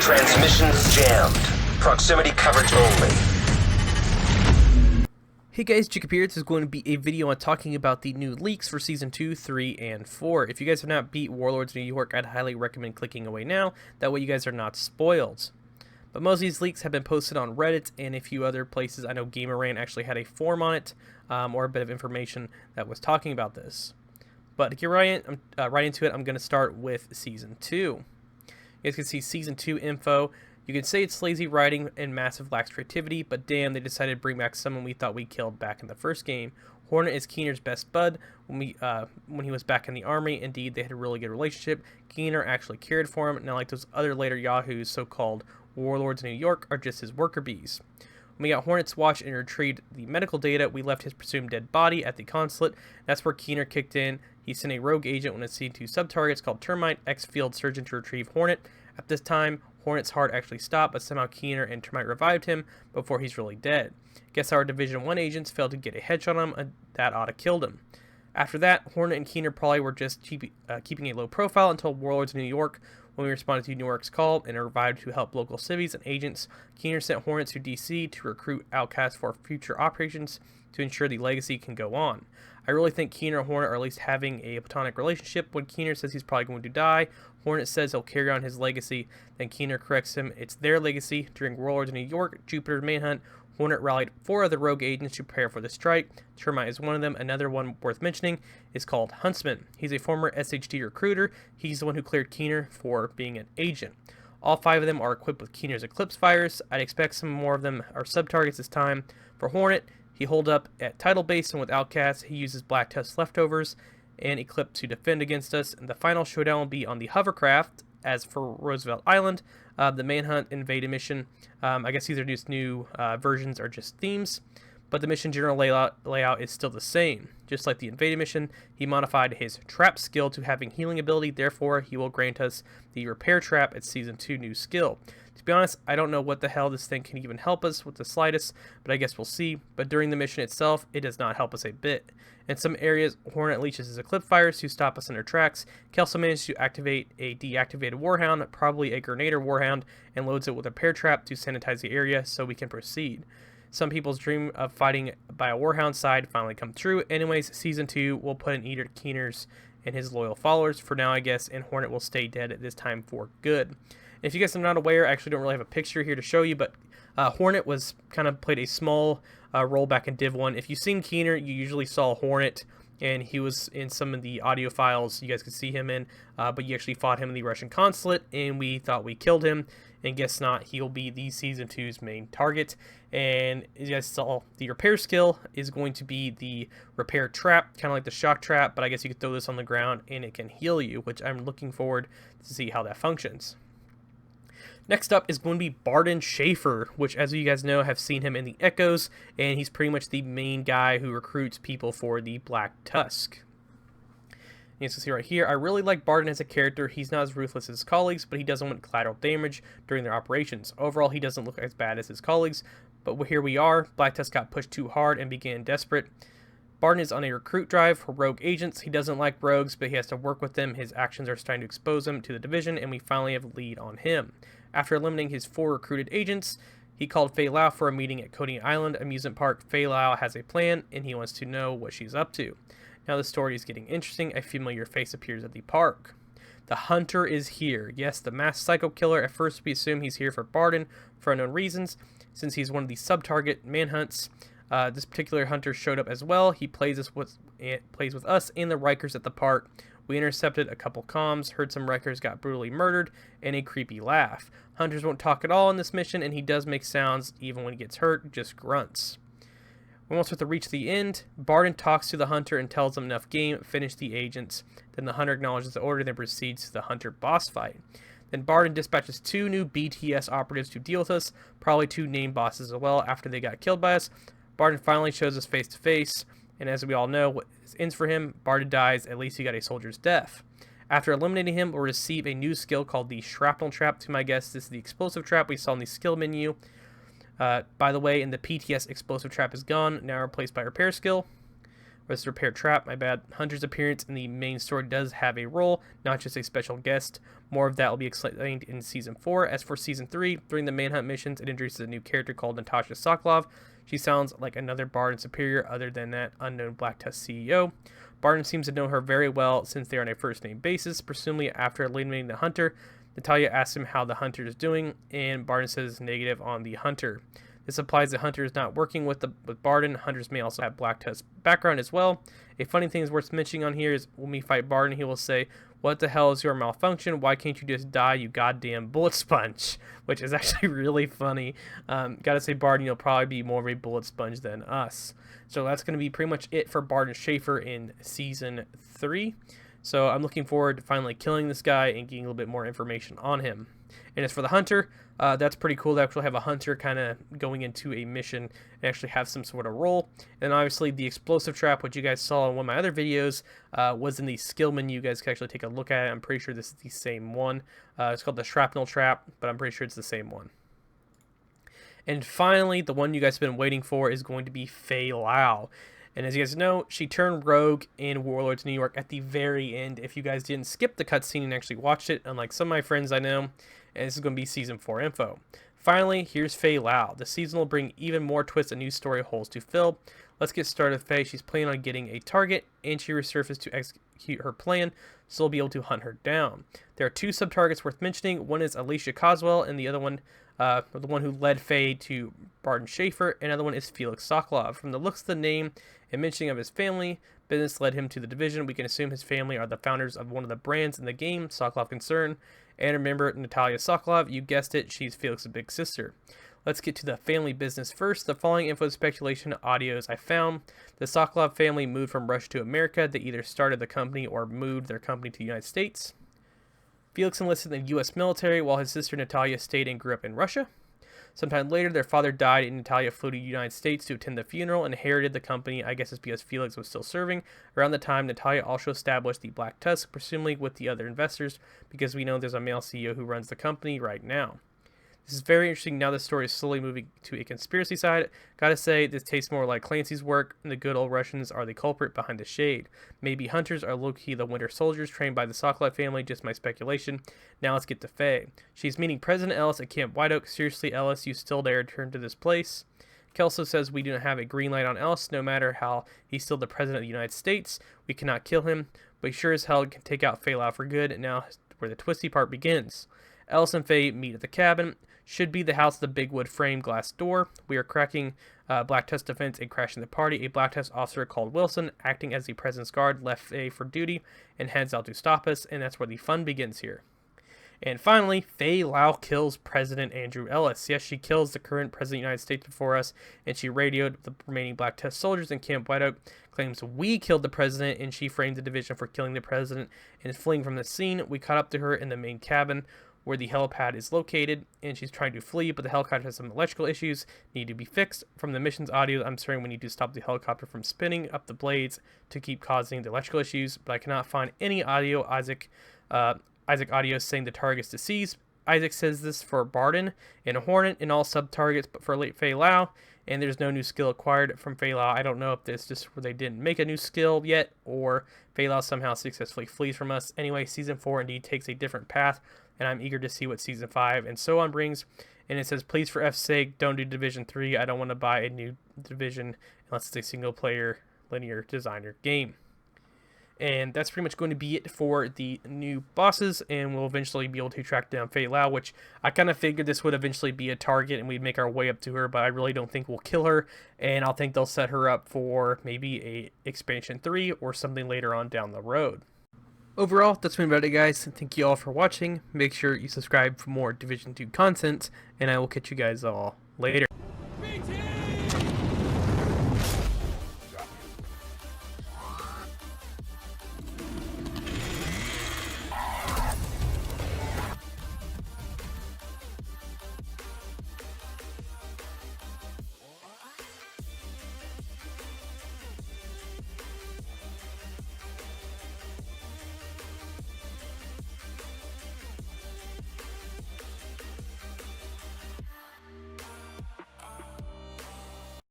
Transmissions jammed. Proximity coverage only. Hey guys, Jacob here. This is going to be a video on talking about the new leaks for Season 2, 3, and 4. If you guys have not beat Warlords New York, I'd highly recommend clicking away now. That way you guys are not spoiled. But most of these leaks have been posted on Reddit and a few other places. I know Gamerant actually had a forum on it, or a bit of information that was talking about this. But to get right into it, I'm going to start with Season 2. You guys can see Season 2 info. You could say it's lazy writing and massive lax creativity, but damn, they decided to bring back someone we thought we killed back in the first game. Hornet is Keener's best bud when he was back in the army. Indeed, they had a really good relationship. Keener actually cared for him, not like those other later yahoos, so-called warlords in New York, are just his worker bees. When we got Hornet's watch and retrieved the medical data, we left his presumed dead body at the consulate. That's where Keener kicked in. He sent a rogue agent when it seen two sub-targets called Termite, ex-field surgeon, to retrieve Hornet. At this time, Hornet's heart actually stopped, but somehow Keener and Termite revived him before he's really dead. Guess our Division 1 agents failed to get a headshot on him, and that ought to killed him. After that, Hornet and Keener probably were just keeping a low profile until Warlords in New York, when we responded to New York's call and revived to help local civvies and agents. Keener sent Hornet to DC to recruit outcasts for future operations to ensure the legacy can go on. I really think Keener and Hornet are at least having a platonic relationship. When Keener says he's probably going to die, Hornet says he'll carry on his legacy. Then Keener corrects him, it's their legacy. During Warlords in New York, Jupiter's manhunt, Hornet rallied 4 other rogue agents to prepare for the strike. Termite is one of them. Another one worth mentioning is called Huntsman. He's a former SHD recruiter. He's the one who cleared Keener for being an agent. All 5 of them are equipped with Keener's Eclipse fires. I'd expect some more of them are sub-targets this time. For Hornet, he holed up at Tidal Basin with Outcasts. He uses Black Tusk leftovers and Eclipse to defend against us. And the final showdown will be on the hovercraft. As for Roosevelt Island, the Manhunt Invade mission, I guess these are just new versions or just themes, but the mission general layout is still the same. Just like the Invade mission, he modified his trap skill to having healing ability, therefore he will grant us the Repair Trap at Season 2 new skill. To be honest, I don't know what the hell this thing can even help us with the slightest, but I guess we'll see. But during the mission itself, it does not help us a bit. In some areas, Hornet leashes his Eclipse fires to stop us in our tracks. He also managed to activate a deactivated Warhound, probably a Grenadier Warhound, and loads it with a Repair Trap to sanitize the area so we can proceed. Some people's dream of fighting by a Warhound side finally come true. Anyways, Season 2 will put an eater to Keener's and his loyal followers for now, I guess, and Hornet will stay dead at this time for good. If you guys are not aware, I actually don't really have a picture here to show you, but Hornet was kind of played a small role back in Div 1. If you've seen Keener, you usually saw Hornet, and he was in some of the audio files you guys could see him in, but you actually fought him in the Russian consulate, and we thought we killed him, and guess not, he'll be the Season 2's main target. And as you guys saw, the repair skill is going to be the Repair Trap, kind of like the Shock Trap, but I guess you could throw this on the ground, and it can heal you, which I'm looking forward to see how that functions. Next up is going to be Barden Schaefer, which, as you guys know, have seen him in the Echoes, and he's pretty much the main guy who recruits people for the Black Tusk. You can see right here, I really like Barden as a character. He's not as ruthless as his colleagues, but he doesn't want collateral damage during their operations. Overall, he doesn't look as bad as his colleagues, but here we are. Black Tusk got pushed too hard and began desperate. Barden is on a recruit drive for rogue agents. He doesn't like rogues, but he has to work with them. His actions are starting to expose him to the division, and we finally have a lead on him. After eliminating his 4 recruited agents, he called Fei Lao for a meeting at Coney Island amusement park. Fei Lao has a plan, and he wants to know what she's up to. Now the story is getting interesting. A familiar face appears at the park. The Hunter is here. Yes, the masked psycho killer. At first we assume he's here for Barden for unknown reasons, since he's one of the sub-target manhunts. This particular hunter showed up as well. He plays with us and the Rikers at the park. We intercepted a couple comms, heard some Rikers got brutally murdered, and a creepy laugh. Hunters won't talk at all in this mission, and he does make sounds even when he gets hurt, just grunts. We almost have to reach the end. Barden talks to the Hunter and tells him enough game, finish the agents. Then the Hunter acknowledges the order, then proceeds to the Hunter boss fight. Then Barden dispatches 2 new BTS operatives to deal with us, probably 2 named bosses as well after they got killed by us. Barden finally shows us face to face, and as we all know, what ends for him, Barden dies. At least he got a soldier's death. After eliminating him, we'll receive a new skill called the Shrapnel Trap. To my guess, this is the explosive trap we saw in the skill menu. By the way, in the PTS, explosive trap is gone, now replaced by repair skill. Let's repair trap, my bad. Hunter's appearance in the main story does have a role, not just a special guest. More of that will be explained in Season 4. As for Season 3, during the Manhunt missions, it introduces a new character called Natasha Sokolov. She sounds like another Barden superior other than that unknown Black Tusk CEO. Barden seems to know her very well since they are on a first-name basis, presumably after eliminating the Hunter. Natalia asks him how the Hunter is doing, and Barden says negative on the Hunter. This implies the Hunter is not working with Barden. Hunters may also have Black Tusk's background as well. A funny thing is worth mentioning on here is when we fight Barden, he will say, "What the hell is your malfunction? Why can't you just die, you goddamn bullet sponge?" Which is actually really funny. Gotta say, Barden, you'll probably be more of a bullet sponge than us. So that's going to be pretty much it for Barden Schaefer in Season 3. So I'm looking forward to finally killing this guy and getting a little bit more information on him. And as for the Hunter, that's pretty cool to actually have a Hunter kind of going into a mission and actually have some sort of role. And obviously the explosive trap, which you guys saw in one of my other videos, was in the skill menu. You guys can actually take a look at it. I'm pretty sure this is the same one. It's called the shrapnel trap, but I'm pretty sure it's the same one. And finally, the one you guys have been waiting for is going to be Faye Lau. And as you guys know, she turned rogue in Warlords New York at the very end. If you guys didn't skip the cutscene and actually watched it, unlike some of my friends I know, and this is going to be Season 4 info. Finally, here's Faye Lau. The season will bring even more twists and new story holes to fill. Let's get started with Faye. She's planning on getting a target, and she resurfaced to execute her plan, so we'll be able to hunt her down. There are two sub-targets worth mentioning. One is Alicia Coswell, and the other one, the one who led Faye to Barden Schaefer, and another one is Felix Sokolov. From the looks of the name and mentioning of his family, business led him to the division. We can assume his family are the founders of one of the brands in the game, Sokolov Concern. And remember, Natalia Sokolov, you guessed it, she's Felix's big sister. Let's get to the family business first. The following info, speculation, audios I found. The Sokolov family moved from Russia to America. They either started the company or moved their company to the United States. Felix enlisted in the U.S. military while his sister Natalia stayed and grew up in Russia. Sometime later, their father died and Natalia flew to the United States to attend the funeral and inherited the company. I guess it's because Felix was still serving. Around the time, Natalia also established the Black Tusk, presumably with the other investors, because we know there's a male CEO who runs the company right now. This is very interesting now the story is slowly moving to a conspiracy side. Gotta say, this tastes more like Clancy's work, and the good old Russians are the culprit behind the shade. Maybe hunters are low-key the Winter Soldiers trained by the Sokolov family, just my speculation. Now let's get to Faye. She's meeting President Ellis at Camp White Oak. Seriously, Ellis, you still dare return to this place? Kelso says we do not have a green light on Ellis, no matter how he's still the President of the United States. We cannot kill him, but he sure as hell can take out Faye Lau for good, and now where the twisty part begins. Ellis and Faye meet at the cabin. Should be the house with the big wood frame glass door. We are cracking Black Tusk defense and crashing the party. A Black Tusk officer called Wilson, acting as the president's guard, left Faye for duty and heads out to stop us, and that's where the fun begins here. And finally, Faye Lau kills President Andrew Ellis. Yes, she kills the current president of the United States before us, and she radioed the remaining Black Tusk soldiers in Camp White Oak, claims we killed the president, and she framed the division for killing the president and fleeing from the scene. We caught up to her in the main cabin, where the helipad is located, and she's trying to flee, but the helicopter has some electrical issues, need to be fixed. From the mission's audio, I'm certain we need to stop the helicopter from spinning up the blades to keep causing the electrical issues, but I cannot find any audio. Isaac audio saying the target's deceased. Isaac says this for Barden and Hornet and all sub-targets, but for late Faye Lau, and there's no new skill acquired from Faye Lau. I don't know if this just where they didn't make a new skill yet, or Faye Lau somehow successfully flees from us. Anyway, Season 4 indeed takes a different path, and I'm eager to see what Season 5 and so on brings. And it says, please for F's sake, don't do Division 3. I don't want to buy a new Division unless it's a single-player linear designer game. And that's pretty much going to be it for the new bosses, and we'll eventually be able to track down Faye Lau, which I kind of figured this would eventually be a target and we'd make our way up to her, but I really don't think we'll kill her, and I'll think they'll set her up for maybe a Expansion 3 or something later on down the road. Overall, that's been about it, guys. Thank you all for watching. Make sure you subscribe for more Division 2 content, and I will catch you guys all later.